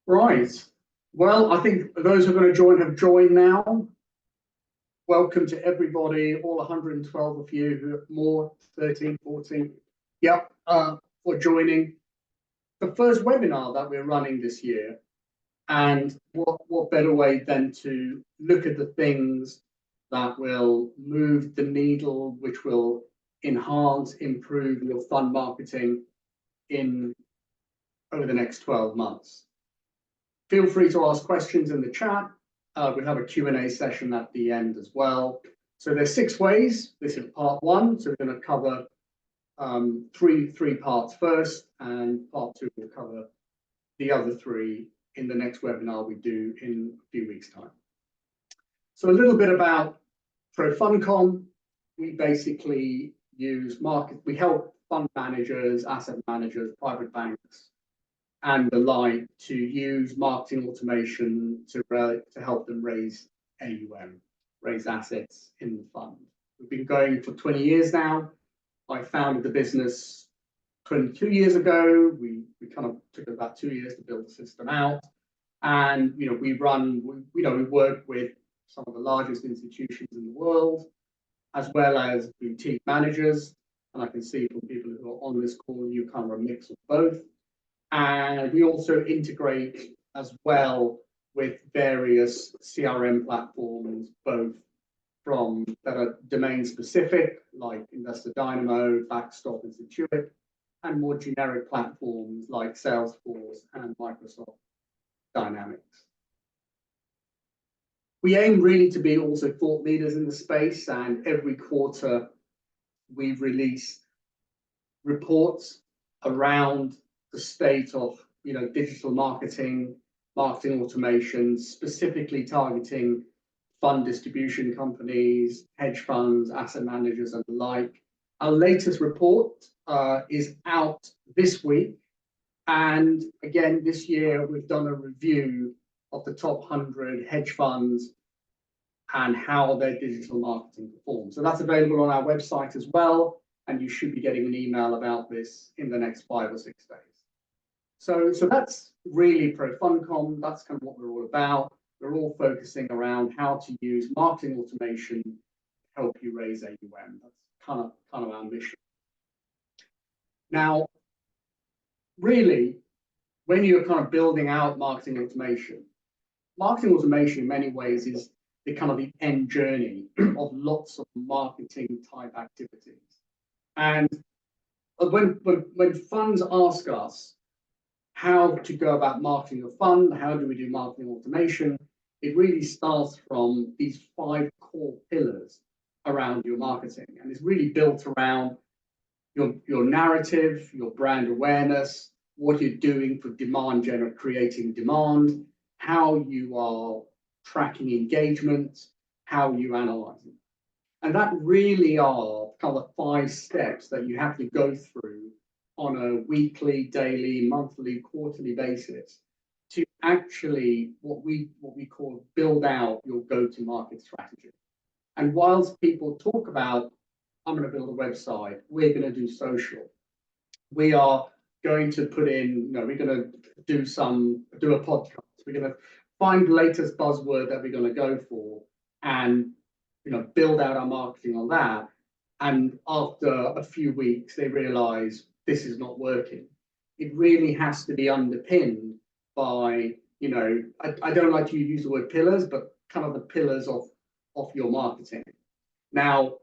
Right. Well, I think those who are going to join have joined now. Welcome to everybody, all 112 of you who are more, 13, 14. Yep, for joining the first webinar that we're running this year. And what better way than to look at the things that will move the needle, which will enhance, improve your fund marketing over the next 12 months. Feel free to ask questions in the chat. We'll have a Q&A session at the end as well. So there's 6 ways. This is part 1. So we're going to cover three parts first, and part 2 will cover the other 3 in the next webinar we do in a few weeks' time. So a little bit about ProFundCom. We basically we help fund managers, asset managers, private banks, and the like to use marketing automation to help them raise AUM, raise assets in the fund. We've been going for 20 years now. I founded the business 22 years ago. We kind of took about 2 years to build the system out. And we work with some of the largest institutions in the world, as well as boutique managers. And I can see from people who are on this call, you kind of a mix of both. And we also integrate as well with various CRM platforms, both that are domain specific, like Investor Dynamo, Backstop, and Intuit, and more generic platforms like Salesforce and Microsoft Dynamics. We aim really to be also thought leaders in the space, and every quarter we release reports around the state of digital marketing automation, specifically targeting fund distribution companies, hedge funds, asset managers, and the like. Our latest report is out this week, and again this year we've done a review of the top 100 hedge funds and how their digital marketing performs. So that's available on our website as well, and you should be getting an email about this in the next 5 or 6 days. So that's really ProFundCom. That's kind of what we're all about. We're all focusing around how to use marketing automation to help you raise AUM. That's kind of our mission. Now, really, when you're kind of building out marketing automation in many ways is the kind of the end journey of lots of marketing type activities. And when funds ask us how to go about marketing a fund, how do we do marketing automation, it really starts from these 5 core pillars around your marketing. And it's really built around your narrative, your brand awareness, what you're doing for creating demand, how you are tracking engagement, how you analyze it. And that really are kind of 5 steps that you have to go through on a weekly, daily, monthly, quarterly basis to actually what we call build out your go-to-market strategy. And whilst people talk about, I'm going to build a website, we're going to do social, we are going to put in, we're going to do a podcast, we're going to find the latest buzzword that we're going to go for and build out our marketing on that. And after a few weeks, they realize this is not working. It really has to be underpinned by, I don't like to use the word pillars, but kind of the pillars of your marketing. Now,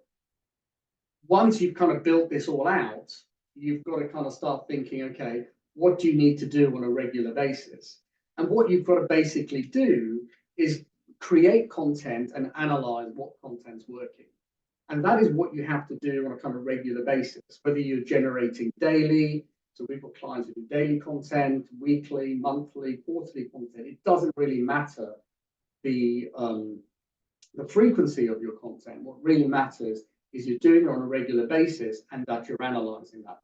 once you've kind of built this all out, you've got to kind of start thinking, okay, what do you need to do on a regular basis? And what you've got to basically do is create content and analyze what content's working. And that is what you have to do on a kind of regular basis, whether you're generating daily. So we've got clients who do daily content, weekly, monthly, quarterly content. It doesn't really matter the frequency of your content. What really matters is you're doing it on a regular basis and that you're analyzing that.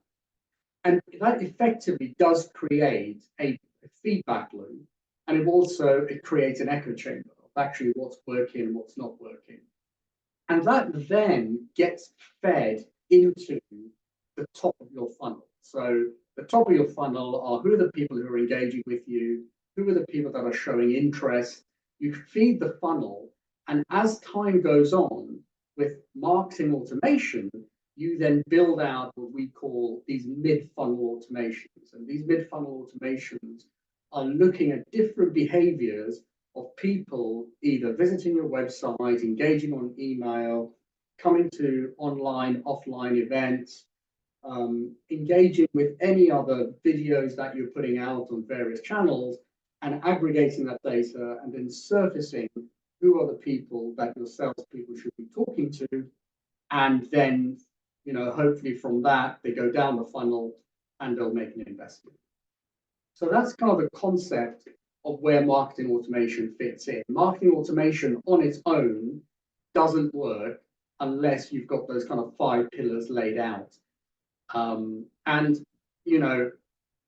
And that effectively does create a feedback loop. And it creates an echo chamber of actually what's working and what's not working. And that then gets fed into the top of your funnel. So the top of your funnel are who are the people who are engaging with you, who are the people that are showing interest. You feed the funnel, and as time goes on with marketing automation, you then build out what we call these mid-funnel automations. And these mid-funnel automations are looking at different behaviors of people either visiting your website, engaging on email, coming to online, offline events, engaging with any other videos that you're putting out on various channels, and aggregating that data and then surfacing who are the people that your salespeople should be talking to. And then, hopefully from that, they go down the funnel and they'll make an investment. So that's kind of the concept of where marketing automation fits in. Marketing automation on its own doesn't work unless you've got those kind of 5 pillars laid out. And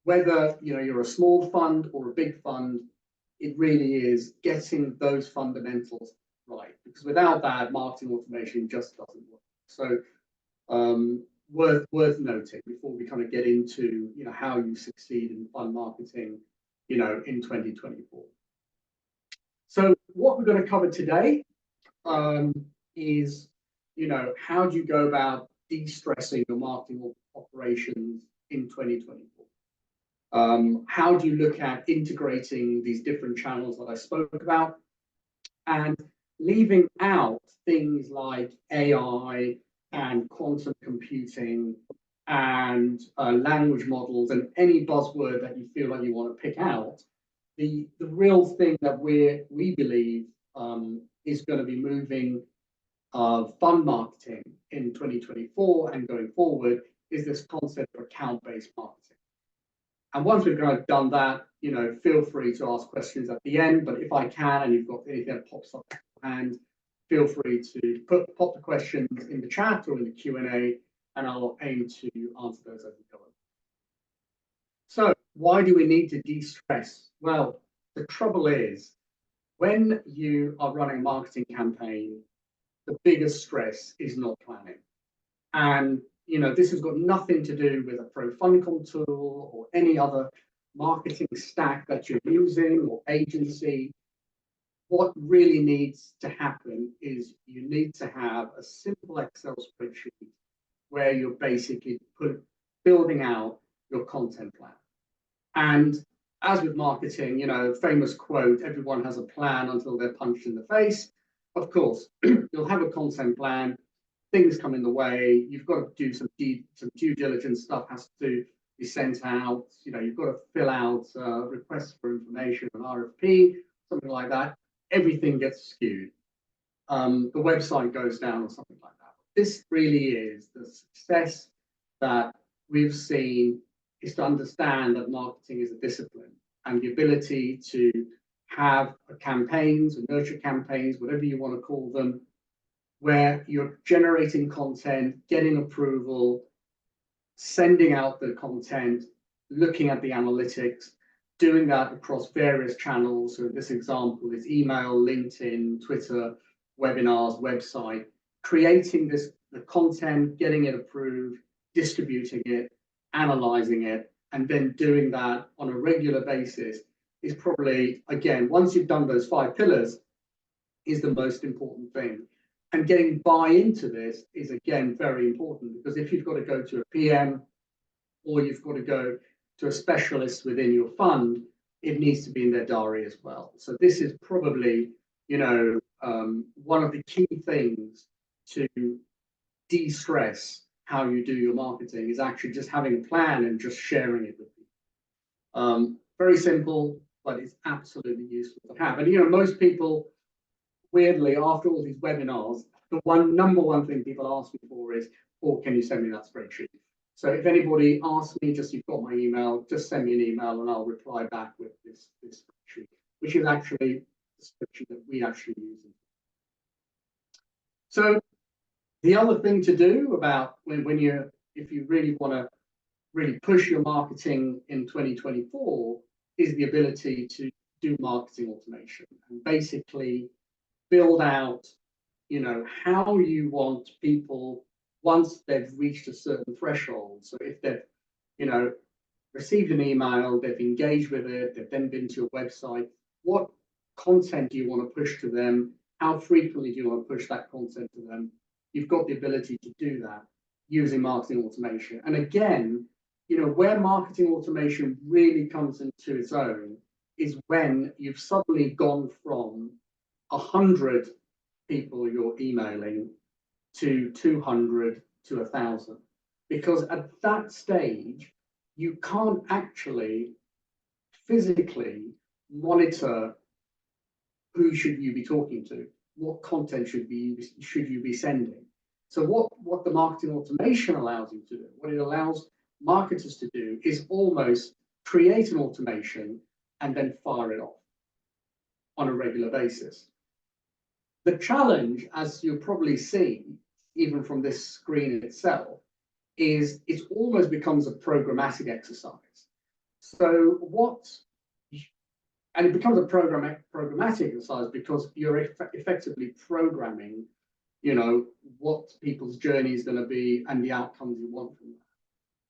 whether you're a small fund or a big fund, it really is getting those fundamentals right, because without that, marketing automation just doesn't work. So worth noting before we kind of get into how you succeed in fund marketing in 2024. So what we're going to cover today is how do you go about de-stressing your marketing operations in 2024. How do you look at integrating these different channels that I spoke about, and leaving out things like AI and quantum computing and language models and any buzzword that you feel like you want to pick out. The real thing that we believe is going to be moving fund marketing in 2024 and going forward is this concept of account-based marketing. And once we've kind of done that, feel free to ask questions at the end. But if I can, and you've got anything that pops up in your hand, feel free to pop the questions in the chat or in the Q&A, and I'll aim to answer those as we go on. So why do we need to de-stress? Well, the trouble is, when you are running a marketing campaign, the biggest stress is not planning. And this has got nothing to do with a ProFundCom tool or any other marketing stack that you're using or agency. What really needs to happen is you need to have a simple Excel spreadsheet where you're basically building out your content plan. And as with marketing, famous quote, everyone has a plan until they're punched in the face. Of course, you'll have a content plan. Things come in the way. You've got to do some due diligence stuff has to be sent out. You've got to fill out requests for information, an RFP, something like that. Everything gets skewed. The website goes down or something like that. This really is the success that we've seen, is to understand that marketing is a discipline, and the ability to have campaigns or nurture campaigns, whatever you want to call them, where you're generating content, getting approval, sending out the content, looking at the analytics, doing that across various channels. So this example is email, LinkedIn, Twitter, webinars, website, creating the content, getting it approved, distributing it, analyzing it, and then doing that on a regular basis is probably, again, once you've done those 5 pillars, is the most important thing. And getting buy-in to this is, again, very important, because if you've got to go to a PM or you've got to go to a specialist within your fund, it needs to be in their diary as well. So this is probably, one of the key things to de-stress how you do your marketing, is actually just having a plan and just sharing it with people. Very simple, but it's absolutely useful to have. And most people, weirdly, after all these webinars, the number one thing people ask me for is, can you send me that spreadsheet? So if anybody asks me, you've got my email, just send me an email and I'll reply back with this spreadsheet, which is actually the spreadsheet that we actually use. So the other thing to do about if you really want to really push your marketing in 2024 is the ability to do marketing automation and basically build out, how you want people, once they've reached a certain threshold. So if they've, received an email, they've engaged with it, they've then been to your website. What content do you want to push to them? How frequently do you want to push that content to them? You've got the ability to do that using marketing automation. And again, where marketing automation really comes into its own is when you've suddenly gone from 100 people you're emailing to 200 to 1,000. Because at that stage, you can't actually physically monitor who should you be talking to, what content should you be sending. So what the marketing automation allows you to do, what it allows marketers to do, is almost create an automation and then fire it off on a regular basis. The challenge, as you'll probably see, even from this screen itself, is it almost becomes a programmatic exercise. So and it becomes a programmatic exercise because you're effectively programming, what people's journey is going to be and the outcomes you want from that.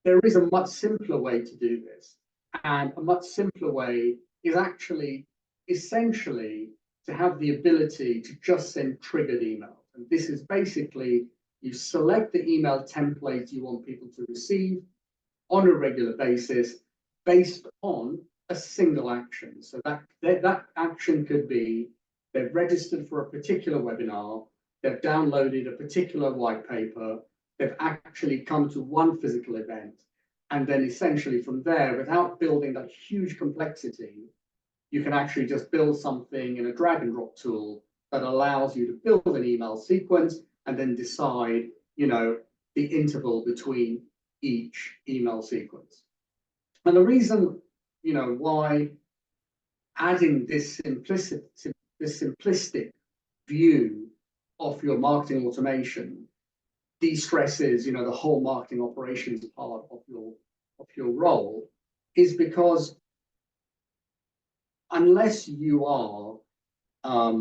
There is a much simpler way to do this, and a much simpler way is actually essentially to have the ability to just send triggered emails. And this is basically, you select the email template you want people to receive on a regular basis based on a single action. So that action could be they've registered for a particular webinar, they've downloaded a particular white paper, they've actually come to one physical event, and then essentially from there, without building that huge complexity, you can actually just build something in a drag and drop tool that allows you to build an email sequence and then decide, the interval between each email sequence. And the reason, why adding this simplistic view of your marketing automation de-stresses, the whole marketing operations part of your role, is because unless you are a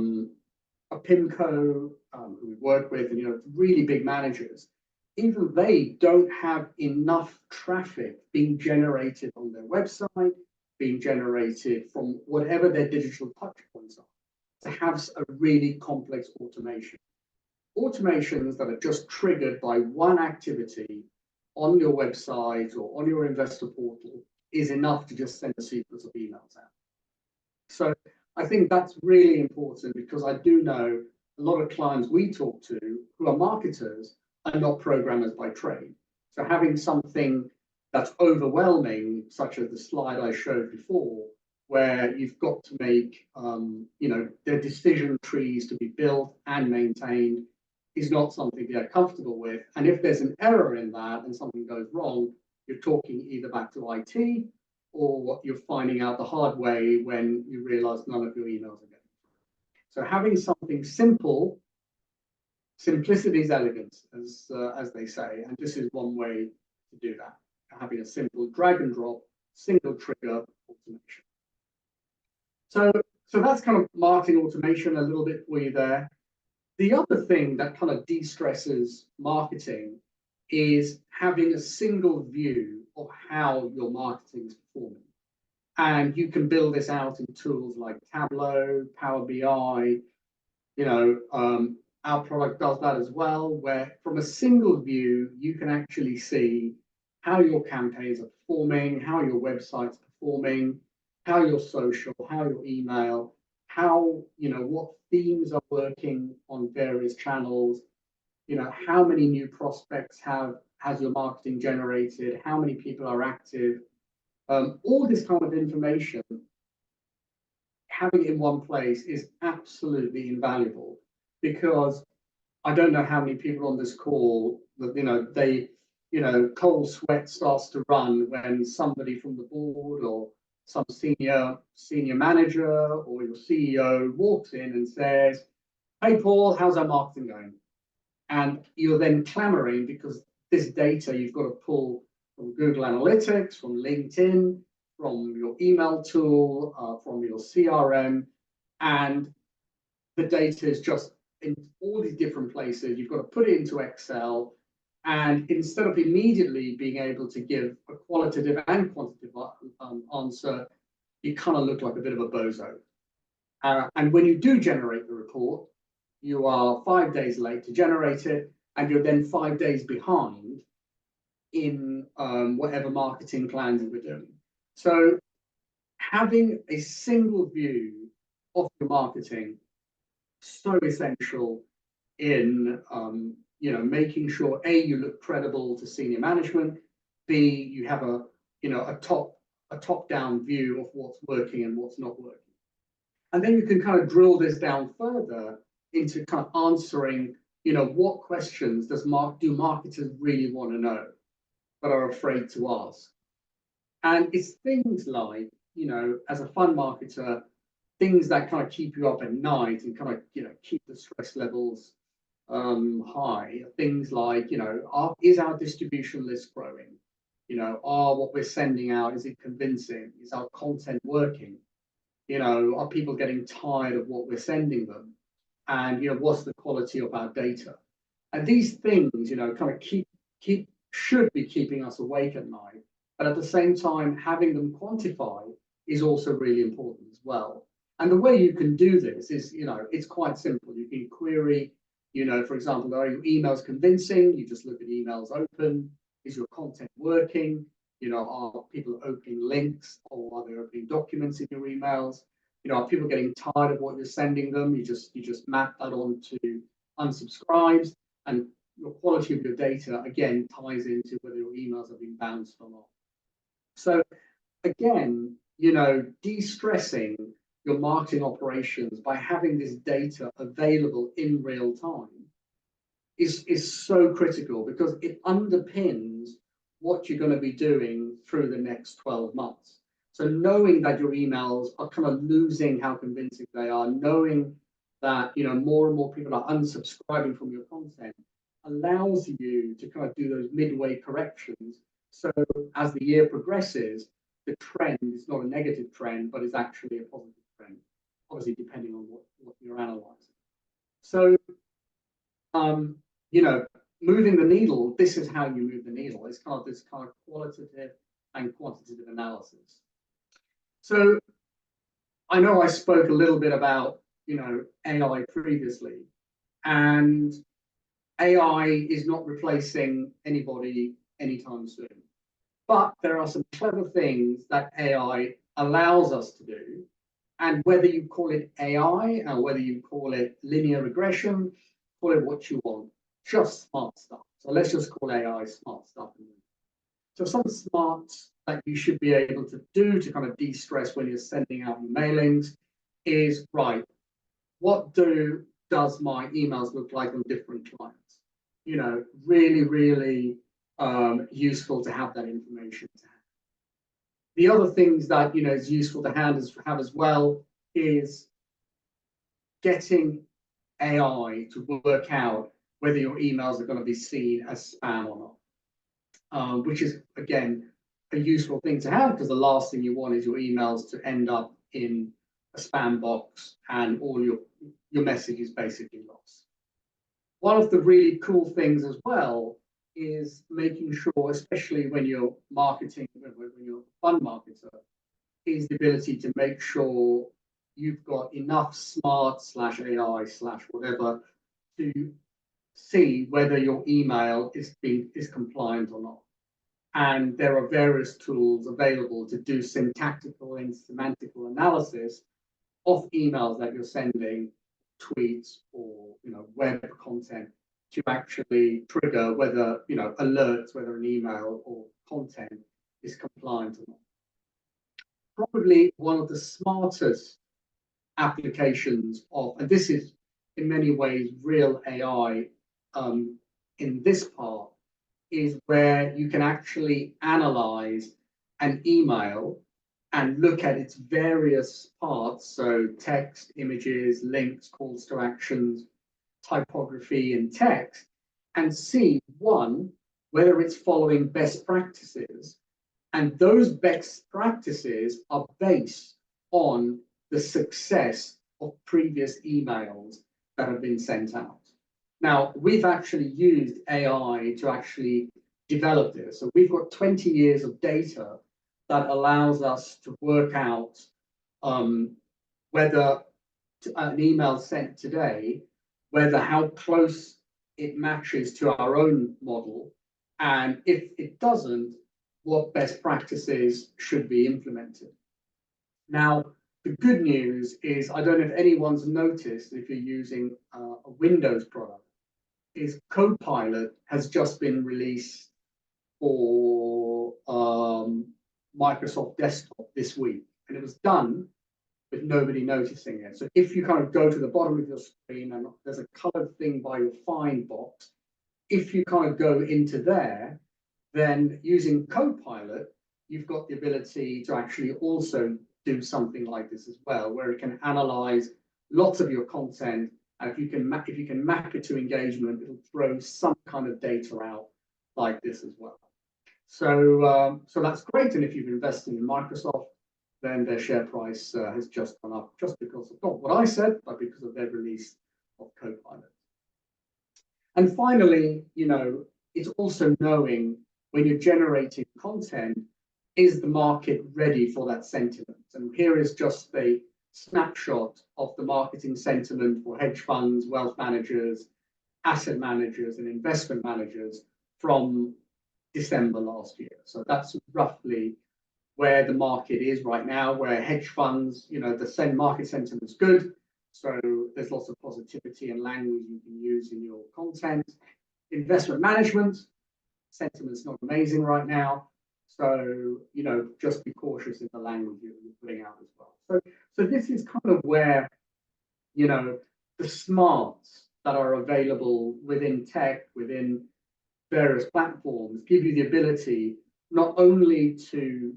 PIMCO who we work with, and really big managers, even they don't have enough traffic being generated on their website, being generated from whatever their digital touch points are, to have a really complex automation. Automations that are just triggered by one activity on your website or on your investor portal is enough to just send a sequence of emails out. So I think that's really important, because I do know a lot of clients we talk to who are marketers are not programmers by trade. So having something that's overwhelming, such as the slide I showed before, where you've got to make, their decision trees to be built and maintained, is not something they're comfortable with. And if there's an error in that and something goes wrong, you're talking either back to IT, or you're finding out the hard way when you realize none of your emails are getting through. So having something simple, simplicity is elegance, as they say, and this is one way to do that, having a simple drag and drop, single trigger automation. So that's kind of marketing automation a little bit for you there. The other thing that kind of de-stresses marketing is having a single view of how your marketing is performing. And you can build this out in tools like Tableau, Power BI. Our product does that as well, where from a single view, you can actually see how your campaigns are performing, how your website's performing, how your social, how your email, how, what themes are working on various channels, how many new prospects has your marketing generated, how many people are active, all this kind of information, having it in one place is absolutely invaluable, because I don't know how many people on this call that, cold sweat starts to run when somebody from the board or some senior manager or your CEO walks in and says, "Hey, Paul, how's our marketing going?" And you're then clamoring because this data you've got to pull from Google Analytics, from LinkedIn, from your email tool, from your CRM, and the data is just in all these different places. You've got to put it into Excel. And instead of immediately being able to give a qualitative and quantitative answer, you kind of look like a bit of a bozo. And when you do generate the report, you are 5 days late to generate it, and you're then 5 days behind in whatever marketing plans you were doing. So having a single view of your marketing, so essential in making sure A, you look credible to senior management, B, you have a top-down view of what's working and what's not working. And then you can kind of drill this down further into kind of answering, what questions do marketers really want to know but are afraid to ask? And it's things like, as a fund marketer, things that kind of keep you up at night and kind of, keep the stress levels high. Things like, is our distribution list growing? Are what we're sending out, is it convincing? Is our content working? Are people getting tired of what we're sending them? And, what's the quality of our data? And these things, kind of should be keeping us awake at night. But at the same time, having them quantify is also really important as well. And the way you can do this is, it's quite simple. You can query, for example, are your emails convincing? You just look at emails open. Is your content working? Are people opening links, or are they opening documents in your emails? Are people getting tired of what you're sending them? You just map that onto unsubscribes, and your quality of your data again ties into whether your emails have been bounced or not. So again, de-stressing your marketing operations by having this data available in real time is so critical, because it underpins what you're going to be doing through the next 12 months. So knowing that your emails are kind of losing how convincing they are, knowing that more and more people are unsubscribing from your content, allows you to kind of do those midway corrections. So as the year progresses, the trend is not a negative trend, but is actually a positive trend, obviously depending on what you're analyzing. So, moving the needle, this is how you move the needle. It's kind of this kind of qualitative and quantitative analysis. So I know I spoke a little bit about, AI previously, and AI is not replacing anybody anytime soon. But there are some clever things that AI allows us to do. And whether you call it AI or whether you call it linear regression, call it what you want, just smart stuff. So let's just call AI smart stuff. So some smarts that you should be able to do to kind of de-stress when you're sending out your mailings is, right, what does my emails look like on different clients? Really, really useful to have that information to have. The other things that is useful to have as well is getting AI to work out whether your emails are going to be seen as spam or not, which is again a useful thing to have, because the last thing you want is your emails to end up in a spam box and all your message is basically lost. One of the really cool things as well is making sure, especially when you're marketing, when you're a fund marketer, is the ability to make sure you've got enough smart /AI /whatever to see whether your email is compliant or not. And there are various tools available to do syntactical and semantical analysis of emails that you're sending, tweets or web content, to actually trigger whether alerts whether an email or content is compliant or not. Probably one of the smartest applications of, and this is in many ways real AI in this part, is where you can actually analyze an email and look at its various parts, so text, images, links, calls to actions, typography, and text, and see, one, whether it's following best practices. And those best practices are based on the success of previous emails that have been sent out. Now, we've actually used AI to actually develop this. So we've got 20 years of data that allows us to work out whether an email sent today, whether how close it matches to our own model, and if it doesn't, what best practices should be implemented. Now, the good news is, I don't know if anyone's noticed, if you're using a Windows product, is Copilot has just been released for Microsoft Desktop this week, and it was done with nobody noticing it. So if you kind of go to the bottom of your screen and there's a colored thing by your find box, if you kind of go into there, then using Copilot, you've got the ability to actually also do something like this as well, where it can analyze lots of your content. And if you can map it to engagement, it'll throw some kind of data out like this as well. So that's great. And if you've invested in Microsoft, then their share price has just gone up, just because of not what I said, but because of their release of Copilot. And finally, it's also knowing when you're generating content, is the market ready for that sentiment? And here is just a snapshot of the marketing sentiment for hedge funds, wealth managers, asset managers, and investment managers from December last year. So that's roughly where the market is right now, where hedge funds, the market sentiment is good. So there's lots of positivity and language you can use in your content. Investment management, sentiment's not amazing right now. So, just be cautious in the language you're putting out as well. So this is kind of where, the smarts that are available within tech, within various platforms, give you the ability not only to,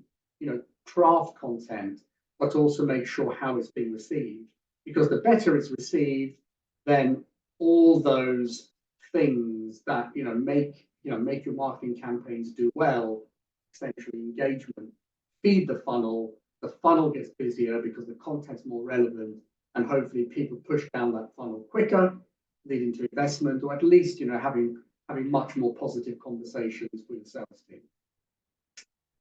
craft content, but also make sure how it's being received. Because the better it's received, then all those things that, make your marketing campaigns do well, essentially engagement, feed the funnel gets busier because the content's more relevant, and hopefully people push down that funnel quicker, leading to investment, or at least, having much more positive conversations with the sales team.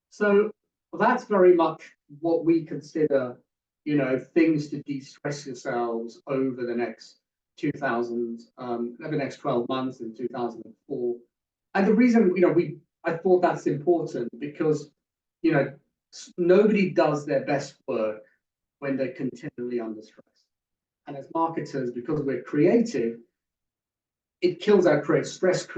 So that's very much what we consider, things to de-stress yourselves over the next 12 months in 2004. And the reason, I thought that's important because, nobody does their best work when they're continually under stress. And as marketers, because we're creative, it kills our stress,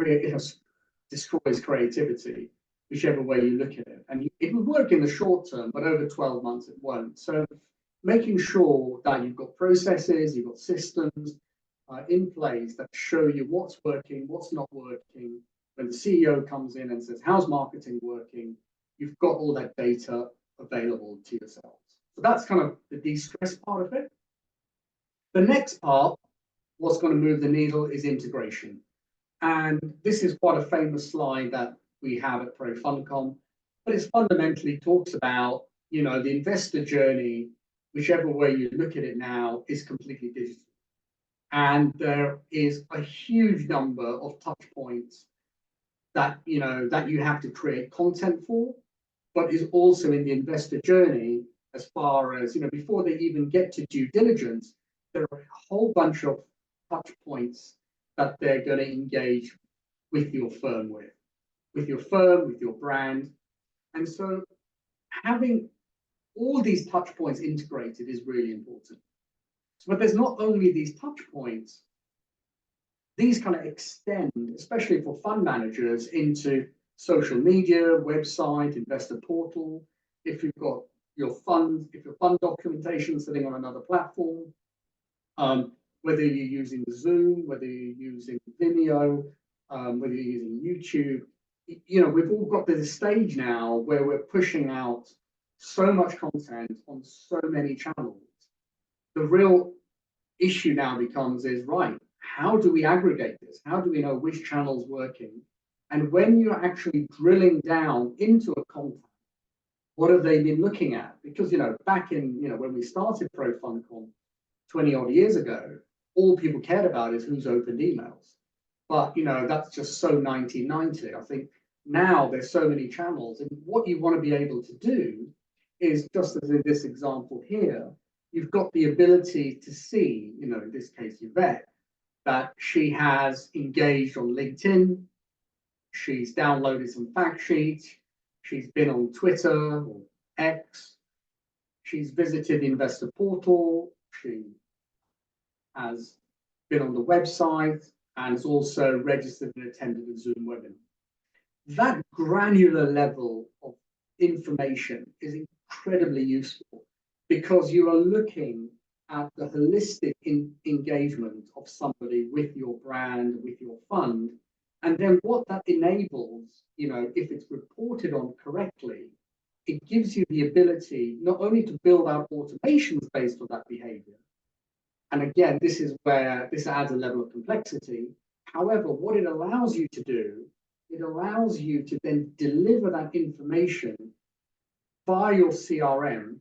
destroys creativity, whichever way you look at it. And it will work in the short term, but over 12 months it won't. So making sure that you've got processes, you've got systems in place that show you what's working, what's not working. When the CEO comes in and says, how's marketing working? You've got all that data available to yourselves. So that's kind of the de-stress part of it. The next part, what's going to move the needle, is integration. And this is quite a famous slide that we have at ProFundCom, but it fundamentally talks about, the investor journey, whichever way you look at it now, is completely digital. And there is a huge number of touch points that, that you have to create content for, but is also in the investor journey as far as, before they even get to due diligence, there are a whole bunch of touch points that they're going to engage with your firm with your brand. And so having all these touch points integrated is really important. But there's not only these touch points, these kind of extend, especially for fund managers, into social media, website, investor portal. If you've got your fund documentation sitting on another platform, whether you're using Zoom, whether you're using Vimeo, whether you're using YouTube, we've all got to this stage now where we're pushing out so much content on so many channels. The real issue now becomes right, how do we aggregate this? How do we know which channel's working? And when you're actually drilling down into a contact, what have they been looking at? Because, back in, when we started ProFundCom 20 odd years ago, all people cared about is who's opened emails. But that's just so 1990. I think now there's so many channels, and what you want to be able to do is, just as in this example here, you've got the ability to see, in this case, Yvette, that she has engaged on LinkedIn, she's downloaded some fact sheets, she's been on Twitter or X, she's visited the investor portal, she has been on the website, and has also registered and attended a Zoom webinar. That granular level of information is incredibly useful because you are looking at the holistic engagement of somebody with your brand, with your fund, and then what that enables, if it's reported on correctly, it gives you the ability not only to build out automations based on that behavior, and again, this is where this adds a level of complexity. However, what it allows you to do, it allows you to then deliver that information via your CRM,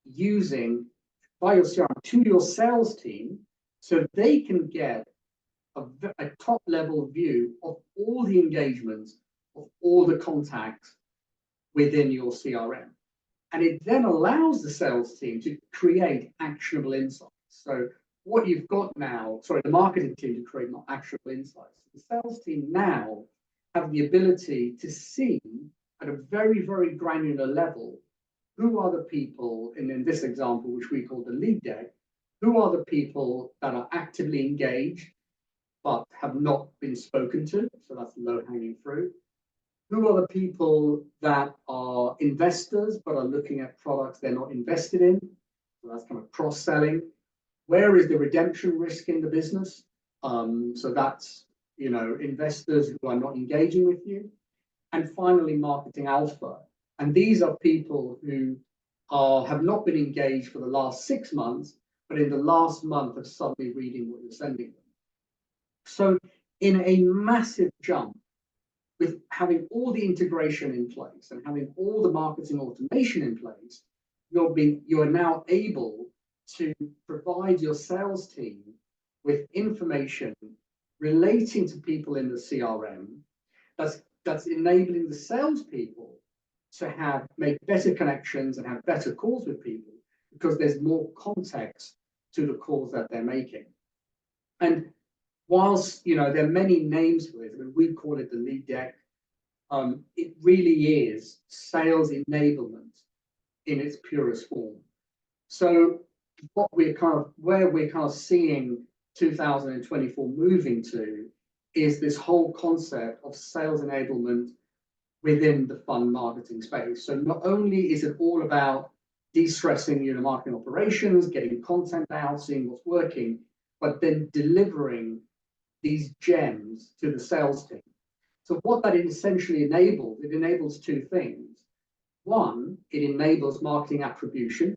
via your CRM to your sales team, so they can get a top level view of all the engagements, of all the contacts within your CRM. And it then allows the sales team to create actionable insights. So what you've got now, sorry, the marketing team to create not actionable insights. The sales team now have the ability to see at a very, very granular level, who are the people, and in this example, which we call the lead deck, who are the people that are actively engaged, but have not been spoken to. So that's low-hanging fruit. Who are the people that are investors but are looking at products they're not invested in? So that's kind of cross-selling. Where is the redemption risk in the business? So that's investors who are not engaging with you. And finally, marketing alpha. And these are people who have not been engaged for the last 6 months, but in the last month are suddenly reading what you're sending them. So in a massive jump, with having all the integration in place and having all the marketing automation in place, you are now able to provide your sales team with information relating to people in the CRM that's enabling the salespeople to make better connections and have better calls with people because there's more context to the calls that they're making. And whilst there are many names for this, but we call it the lead deck, it really is sales enablement in its purest form. So where we're kind of seeing 2024 moving to is this whole concept of sales enablement within the fund marketing space. So not only is it all about de-stressing marketing operations, getting content out, seeing what's working, but then delivering these gems to the sales team. So what that essentially enables, it enables two things. One, it enables marketing attribution.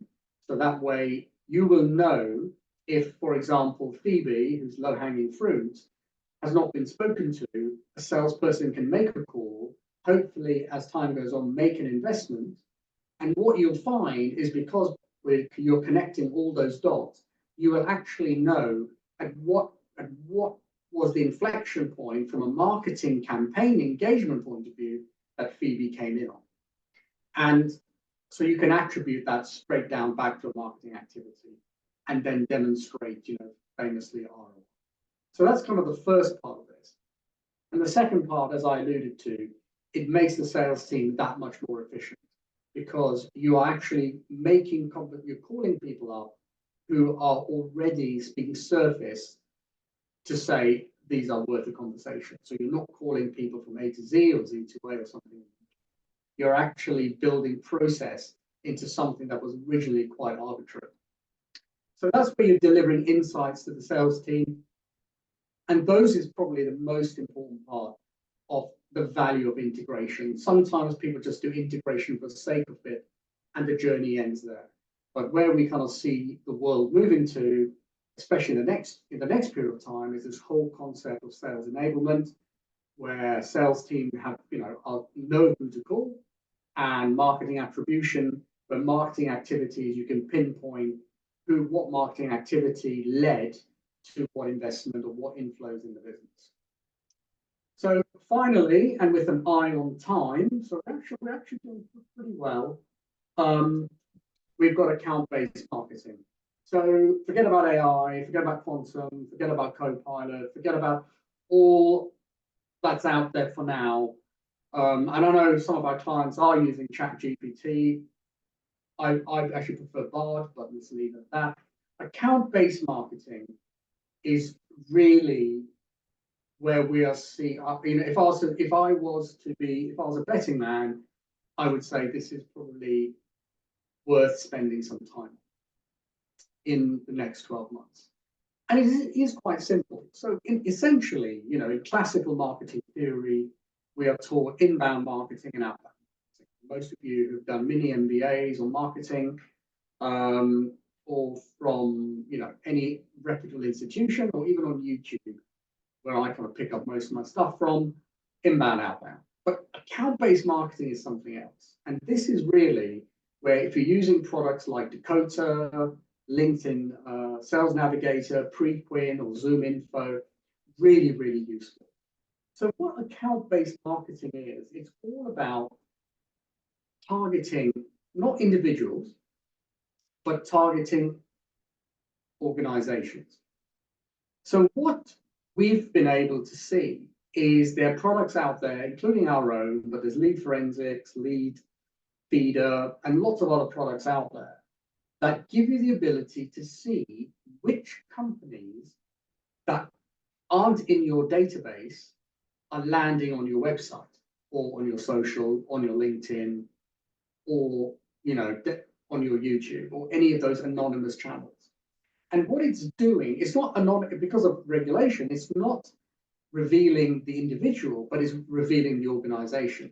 So that way you will know if, for example, Phoebe, who's low-hanging fruit, has not been spoken to, a salesperson can make a call, hopefully as time goes on, make an investment. And what you'll find is because you're connecting all those dots, you will actually know at what was the inflection point from a marketing campaign engagement point of view that Phoebe came in on. And so you can attribute that straight down back to a marketing activity and then demonstrate, famously ROI. So that's kind of the first part of this. And the second part, as I alluded to, it makes the sales team that much more efficient because you are actually you're calling people up who are already being surfaced to say these are worth a conversation. So you're not calling people from A to Z or Z to A or something. You're actually building process into something that was originally quite arbitrary. So that's where you're delivering insights to the sales team. And those is probably the most important part of the value of integration. Sometimes people just do integration for the sake of it, and the journey ends there. But where we kind of see the world moving to, especially in the next period of time, is this whole concept of sales enablement, where sales team know who to call, and marketing attribution, where marketing activities you can pinpoint what marketing activity led to what investment or what inflows in the business. So finally, and with an eye on time, so we're actually doing pretty well. We've got account-based marketing. So forget about AI, forget about quantum, forget about Copilot, forget about all that's out there for now. And I know some of our clients are using ChatGPT. I actually prefer Bard, but let's leave it at that. Account-based marketing is really where we are seeing. If I was a betting man, I would say this is probably worth spending some time in the next 12 months. And it is quite simple. So essentially, in classical marketing theory, we are taught inbound marketing and outbound. Most of you who've done mini MBAs on marketing, or from any reputable institution, or even on YouTube, where I kind of pick up most of my stuff from, inbound, outbound. But account-based marketing is something else. And this is really where, if you're using products like Dakota, LinkedIn Sales Navigator, Preqin, or ZoomInfo, really, really useful. So what account-based marketing is, it's all about targeting not individuals, but targeting organizations. So what we've been able to see is there are products out there, including our own, but there's Lead Forensics, Lead Feeder, and lots of other products out there that give you the ability to see which companies that aren't in your database are landing on your website or on your social, on your LinkedIn, or on your YouTube, or any of those anonymous channels. And what it's doing, it's not anonymous because of regulation, it's not revealing the individual, but it's revealing the organization.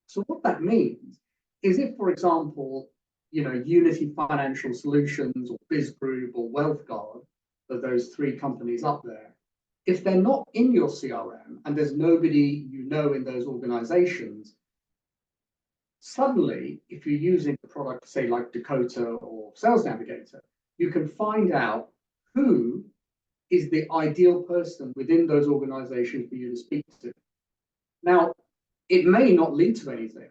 So what that means is if, for example, Unity Financial Solutions or Biz Group or WealthGuard, those three companies up there, if they're not in your CRM and there's nobody in those organizations, suddenly, if you're using a product, say like Dakota or Sales Navigator, you can find out who is the ideal person within those organizations for you to speak to. Now, it may not lead to anything,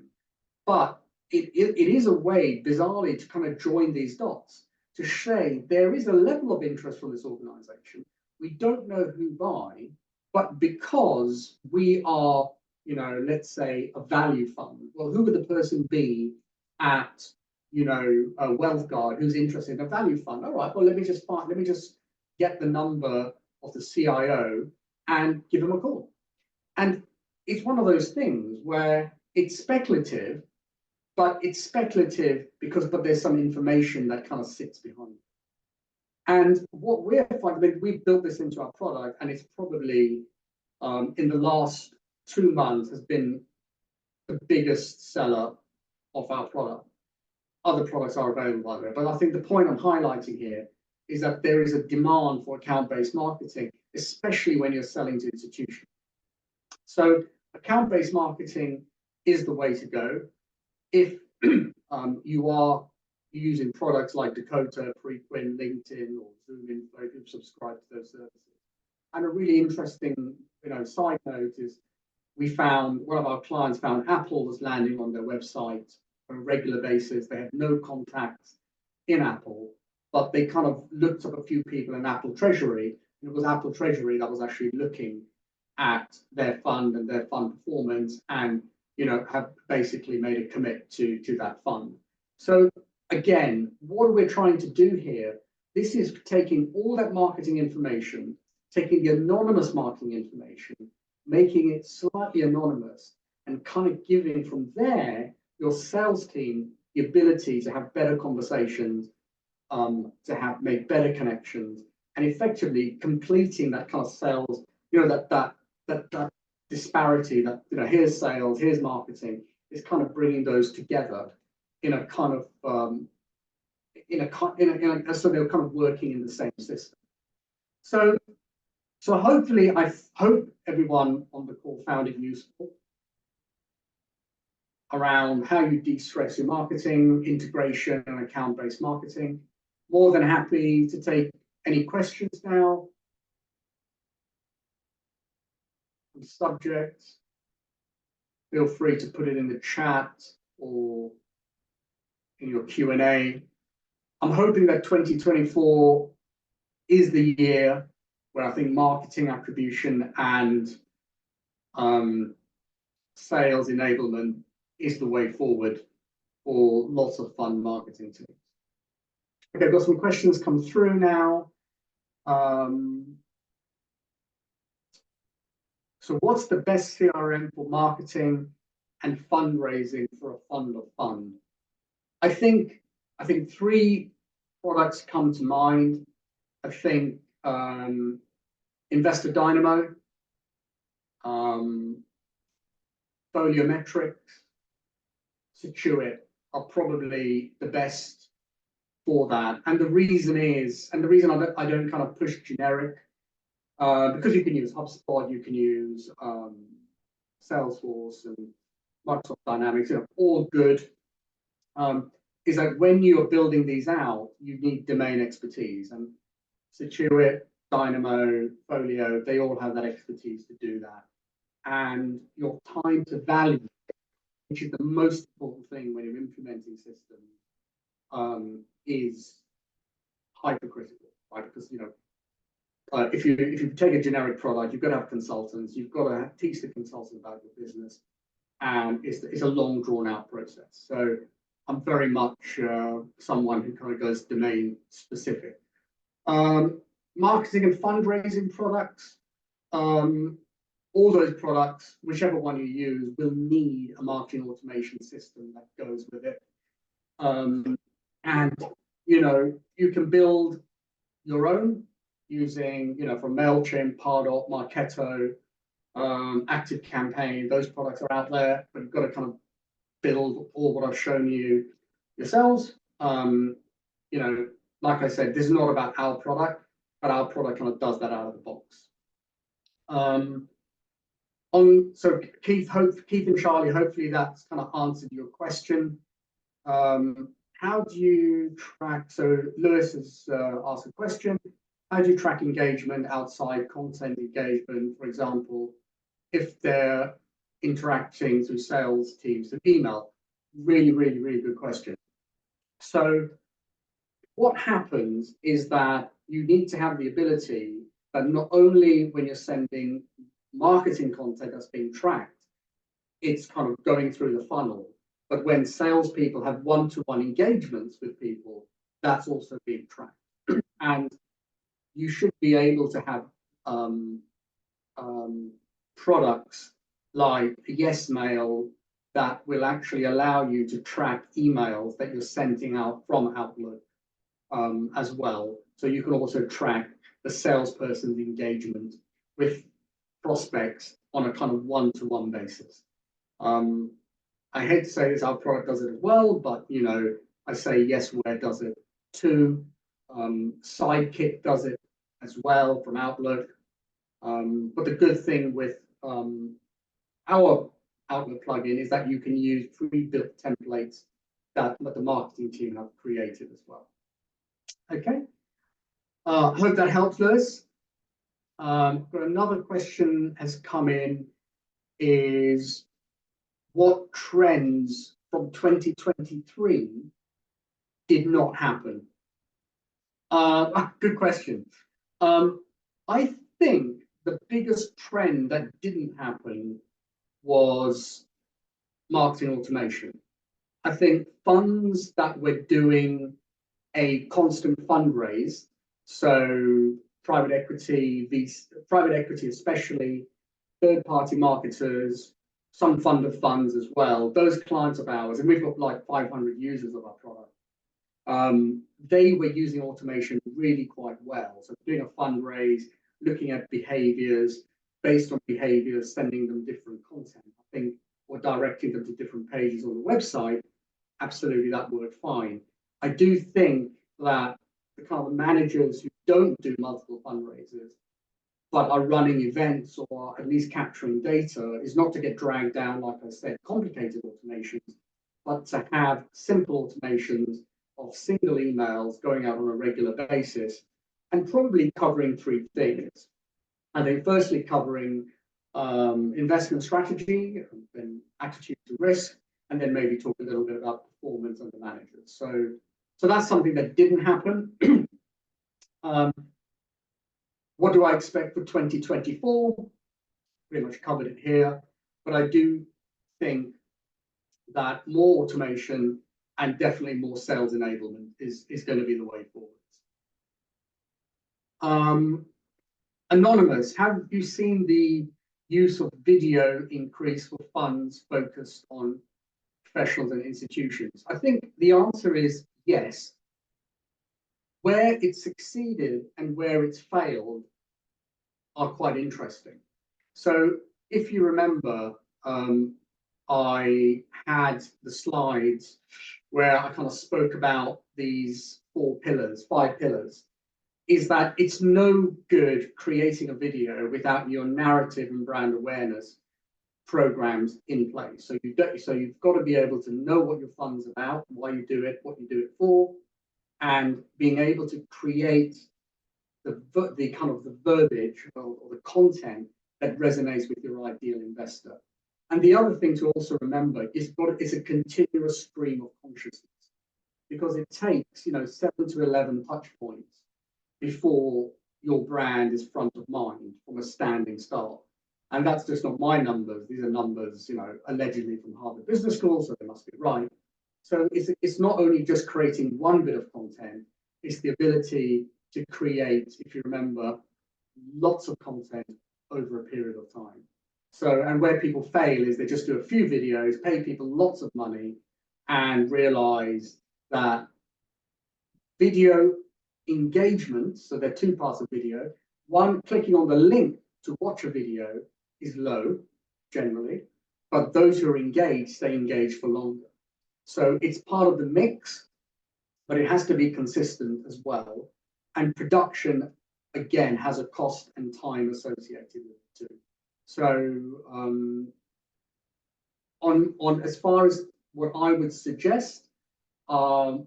but it is a way, bizarrely, to kind of join these dots, to say there is a level of interest from this organization. We don't know who by, but because we are, let's say a value fund, well, who would the person be at, a WealthGuard who's interested in a value fund? All right, well, let me just get the number of the CIO and give them a call. And it's one of those things where it's speculative, but it's speculative but there's some information that kind of sits behind it. And what we're finding, we've built this into our product, and it's probably in the last 2 months has been the biggest seller of our product. Other products are available, by the way, but I think the point I'm highlighting here is that there is a demand for account-based marketing, especially when you're selling to institutions. So account-based marketing is the way to go. If you are using products like Dakota, Preqin, LinkedIn, or ZoomInfo, if you've subscribed to those services. And a really interesting, side note is one of our clients found Apple was landing on their website on a regular basis. They had no contacts in Apple, but they kind of looked up a few people in Apple Treasury, and it was Apple Treasury that was actually looking at their fund and their fund performance, and have basically made a commit to that fund. So again, what we're trying to do here, this is taking all that marketing information, taking the anonymous marketing information, making it slightly anonymous, and kind of giving from there your sales team the ability to have better conversations, to make better connections, and effectively completing that kind of sales, that disparity, that here's sales, here's marketing, is kind of bringing those together in a kind of so they're kind of working in the same system. So hopefully, I hope everyone on the call found it useful around how you de-stress your marketing, integration, and account-based marketing. More than happy to take any questions now. subjects. Feel free to put it in the chat or in your Q&A. I'm hoping that 2024 is the year where I think marketing attribution and sales enablement is the way forward for lots of fun marketing teams. Okay, I've got some questions come through now. So what's the best CRM for marketing and fundraising for a fund of fund? I think three products come to mind. I think Investor Dynamo, Foliometrics, Secuit are probably the best for that. And the reason I don't kind of push generic, because you can use HubSpot, you can use Salesforce and Microsoft Dynamics, all good. Is that when you are building these out, you need domain expertise, and Secuit, Dynamo, Folio, they all have that expertise to do that. And your time to value, which is the most important thing when you're implementing systems, is hypercritical, right? Because if you take a generic product, you've got to have consultants, you've got to teach the consultant about your business, and it's a long drawn out process. So I'm very much someone who kind of goes domain specific. Marketing and fundraising products, all those products, whichever one you use, will need a marketing automation system that goes with it. And you can build your own using, from MailChimp, Pardot, Marketo, ActiveCampaign. Those products are out there, but you've got to kind of build all what I've shown you yourselves. Like I said, this is not about our product, but our product kind of does that out of the box. So Keith and Charlie, hopefully that's kind of answered your question. How do you track? So Lewis has asked a question. How do you track engagement outside content engagement? For example, if they're interacting through sales teams of email? Really, really, really good question. So what happens is that you need to have the ability that not only when you're sending marketing content that's being tracked, it's kind of going through the funnel, but when salespeople have one-to-one engagements with people, that's also being tracked. And you should be able to have products like YesMail that will actually allow you to track emails that you're sending out from Outlook as well. So you can also track the salesperson's engagement with prospects on a kind of one-to-one basis. I hate to say this, our product does it as well, but I say Yesware does it too. Sidekick does it as well from Outlook. But the good thing with our Outlook plugin is that you can use pre-built templates that the marketing team have created as well. Okay. I hope that helps, Lewis. But another question has come in, is what trends from 2023 did not happen? Good question. I think the biggest trend that didn't happen was marketing automation. I think funds that were doing a constant fundraise, so private equity, especially third-party marketers, some fund of funds as well, those clients of ours, and we've got like 500 users of our product, they were using automation really quite well. So doing a fundraise, looking at behaviors, based on behaviors, sending them different content, I think, or directing them to different pages on the website, absolutely that worked fine. I do think that the kind of managers who don't do multiple fundraisers, but are running events or at least capturing data, is not to get dragged down, like I said, complicated automations, but to have simple automations of single emails going out on a regular basis, and probably covering three things. I think firstly covering investment strategy, then attitude to risk, and then maybe talk a little bit about performance under managers. So that's something that didn't happen. What do I expect for 2024? Pretty much covered it here, but I do think that more automation and definitely more sales enablement is going to be the way forward. Anonymous, have you seen the use of video increase for funds focused on professionals and institutions? I think the answer is yes. Where it's succeeded and where it's failed are quite interesting. So if you remember, I had the slides where I kind of spoke about these 5 pillars, is that it's no good creating a video without your narrative and brand awareness programs in place. So you've got to be able to know what your fund's about, why you do it, what you do it for, and being able to create the kind of the verbiage or the content that resonates with your ideal investor. And the other thing to also remember is it's a continuous stream of consciousness, because it takes 7 to 11 touch points before your brand is front of mind from a standing start. And that's just not my numbers. These are numbers, allegedly from Harvard Business School, so they must be right. So it's not only just creating one bit of content, it's the ability to create, if you remember, lots of content over a period of time. So, and where people fail is they just do a few videos, pay people lots of money, and realize that video engagement, so there are 2 parts of video. One, clicking on the link to watch a video is low, generally, but those who are engaged stay engaged for longer. So it's part of the mix, but it has to be consistent as well. And production, again, has a cost and time associated with it too. So on as far as what I would suggest, our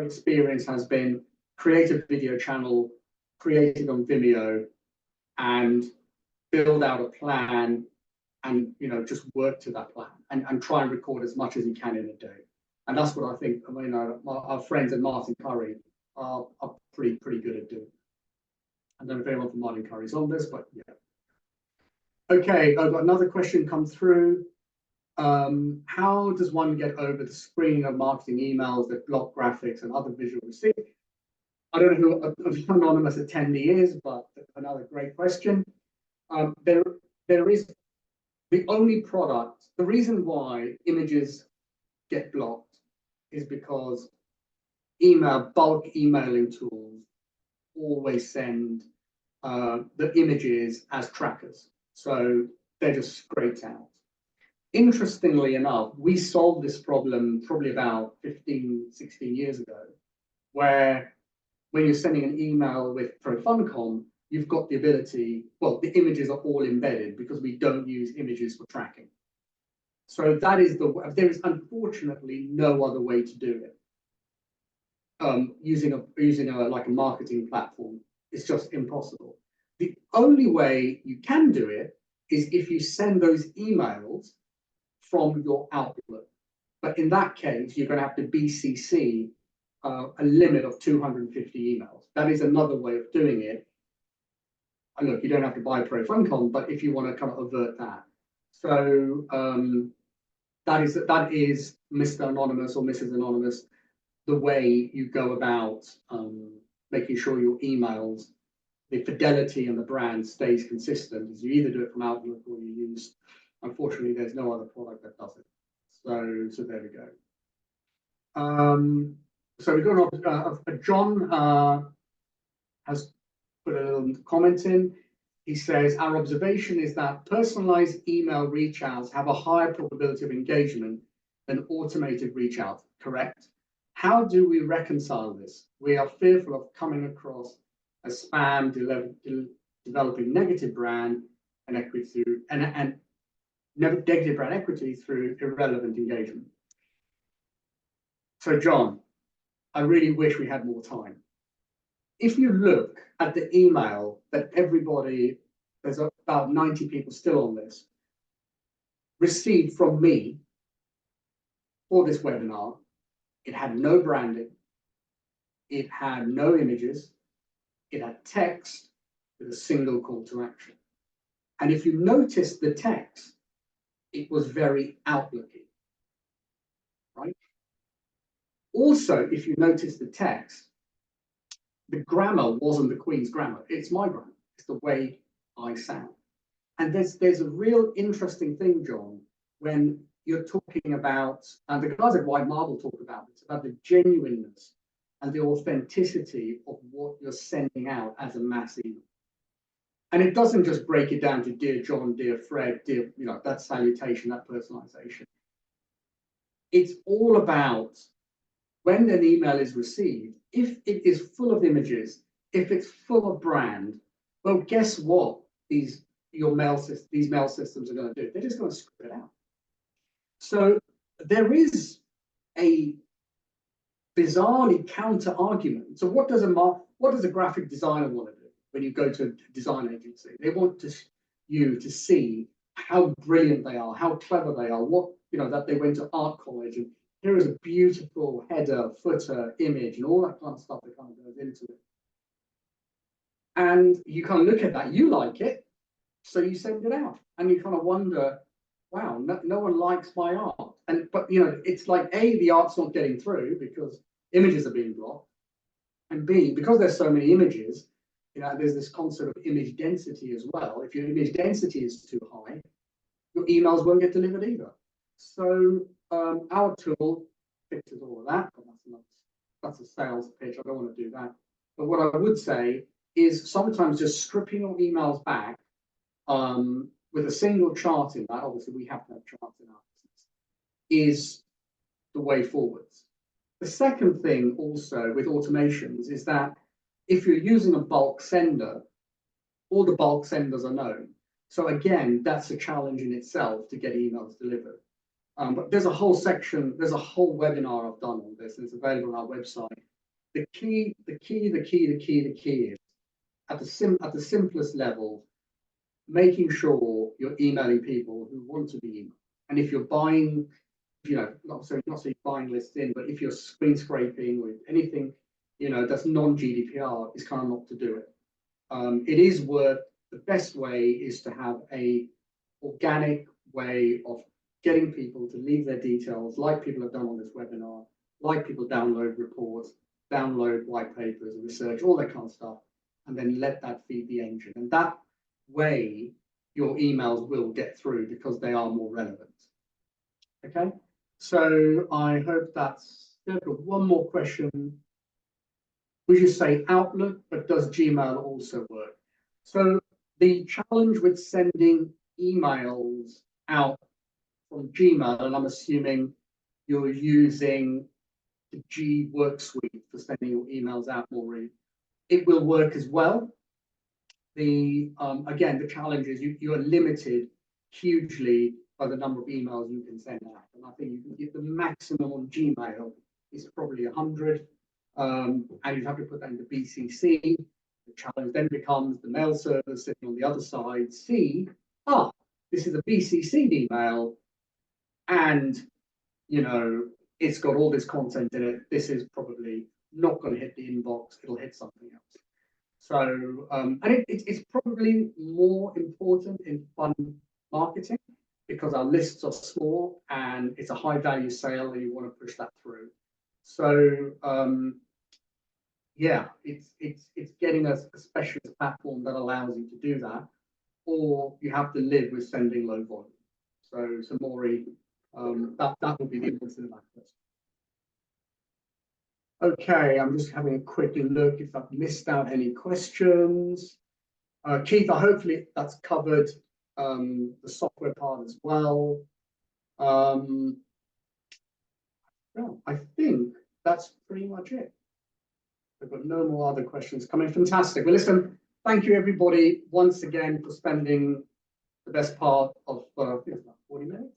experience has been create a video channel, create it on Vimeo, and build out a plan, and just work to that plan, and try and record as much as you can in a day. And that's what I think our friends at Martin Curry are pretty good at doing. I don't know if anyone from Martin Curry's on this, but yeah. Okay, I've got another question come through. How does one get over the screening of marketing emails that block graphics and other visual receipts? I don't know who anonymous attendee is, but another great question. There is the only product. The reason why images get blocked is because bulk emailing tools always send the images as trackers. So they're just scraped out. Interestingly enough, we solved this problem probably about 15, 16 years ago, where when you're sending an email with ProFundCom, you've got the ability, well, the images are all embedded because we don't use images for tracking. So that is there is unfortunately no other way to do it. Using like a marketing platform, it's just impossible. The only way you can do it is if you send those emails from your Outlook. But in that case, you're going to have to BCC a limit of 250 emails. That is another way of doing it. And look, you don't have to buy ProFundCom, but if you want to kind of avert that. So that is Mr. Anonymous or Mrs. Anonymous, the way you go about making sure your emails, the fidelity and the brand stays consistent, is you either do it from Outlook or you use, unfortunately, there's no other product that does it. So there we go. So we've got John has put a little comment in. He says, our observation is that personalized email reach outs have a higher probability of engagement than automated reach outs, correct? How do we reconcile this? We are fearful of coming across as spam, developing negative brand and equity through and negative brand equity through irrelevant engagement. So John, I really wish we had more time. If you look at the email that everybody there's about 90 people still on this, received from me for this webinar. It had no branding. It had no images. It had text with a single call to action. And if you notice the text, it was very outlooky, right? Also, if you notice the text, the grammar wasn't the Queen's grammar. It's my grammar. It's the way I sound. And there's a real interesting thing, John, when you're talking about, and the guys at White Marble talk about this, about the genuineness and the authenticity of what you're sending out as a mass email. And it doesn't just break it down to dear John, dear Fred, dear, that salutation, that personalization. It's all about when an email is received, if it is full of images, if it's full of brand, well, guess what? These mail systems are going to do. They're just going to script it out. So there is a bizarrely counter argument. So what does a graphic designer want to do when you go to a design agency? They want you to see how brilliant they are, how clever they are, that they went to art college, and here is a beautiful header, footer, image, and all that kind of stuff that kind of goes into it. And you kind of look at that, you like it, so you send it out, and you kind of wonder, wow, no one likes my art. But it's like A, the art's not getting through because images are being blocked, and B, because there's so many images, there's this concept of image density as well. If your image density is too high, your emails won't get delivered either. So our tool fixes all of that, but that's a sales pitch. I don't want to do that. But what I would say is sometimes just stripping your emails back with a single chart in that, obviously we have to have charts in our business, is the way forwards. The second thing also with automations is that if you're using a bulk sender, all the bulk senders are known. So again, that's a challenge in itself to get emails delivered. But there's a whole section, there's a whole webinar I've done on this, and it's available on our website. The key is at the simplest level, making sure you're emailing people who want to be emailed. And if you're buying, not so buying lists in, but if you're screen scraping or anything, that's non-GDPR, is kind of not to do it. It is the best way is to have a organic way of getting people to leave their details, like people have done on this webinar, like people download reports, download white papers, research, all that kind of stuff, and then let that feed the engine. And that way, your emails will get through because they are more relevant. Okay, so I hope that's one more question. Would you say Outlook, but does Gmail also work? So the challenge with sending emails out from Gmail, and I'm assuming you're using the G Work Suite for sending your emails out, Maureen. It will work as well. Again, the challenge is you are limited hugely by the number of emails you can send out. And I think you can get the maximum on Gmail is probably 100. And you'd have to put that into BCC. The challenge then becomes the mail server sitting on the other side. See, this is a BCC email, and it's got all this content in it. This is probably not going to hit the inbox. It'll hit something else. So, and it's probably more important in fund marketing because our lists are small and it's a high value sale and you want to push that through. So, yeah, it's getting a specialist platform that allows you to do that, or you have to live with sending low volume. So Maury, that would be the answer to that question. Okay, I'm just having a quick look if I've missed out any questions. Keith, hopefully that's covered the software part as well. Well, I think that's pretty much it. I've got no more other questions coming. Fantastic. Well, listen, thank you everybody once again for spending the best part of I think it's about 40 minutes,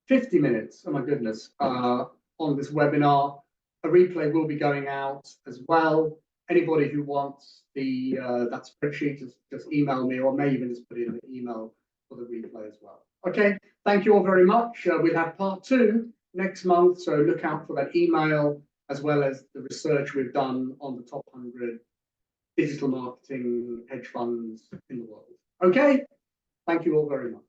50 minutes, oh my goodness, on this webinar. A replay will be going out as well. anybody who wants the that spreadsheet, just email me, or may even just put it in the email for the replay as well. Okay, thank you all very much. We'll have part 2 next month, so look out for that email, as well as the research we've done on the top 100 digital marketing hedge funds in the world. Okay, thank you all very much.